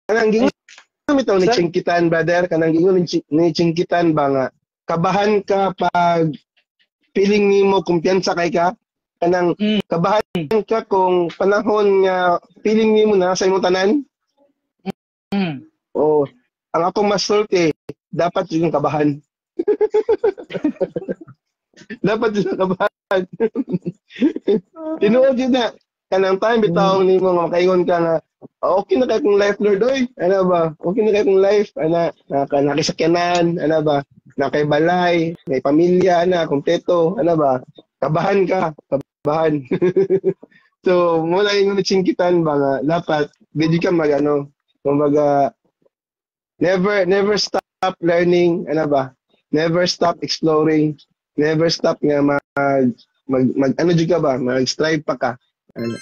kanang gingon bitaw ni Chingkitan, brother, kanang gingon ni Chingkitan ba nga kabahan ka pag feeling nimo kumpiyansa kay ka, kanang kabahan ka kung panahon nga feeling nimo na sa imong tanan. Oh, ang akong mas sulti, dapat yung kabahan. Dapat yung kabahan. Tinuod yun na. Kanang time bitaw nimo nga makaingon ka nga okay na kay kong life Lord oy. Ano ba? Okay na kay kong life ana nakisakyanan, ano ba? Na kay balay, may pamilya na kompleto, ano ba? Kabahan ka, kabahan. So, mula yung Chingkitan ba nga dapat hindi ka magano, kumbaga never stop learning, ano ba? Never stop exploring, never stop nga mag ano jud ka ba? Mag-strive pa ka. Ano?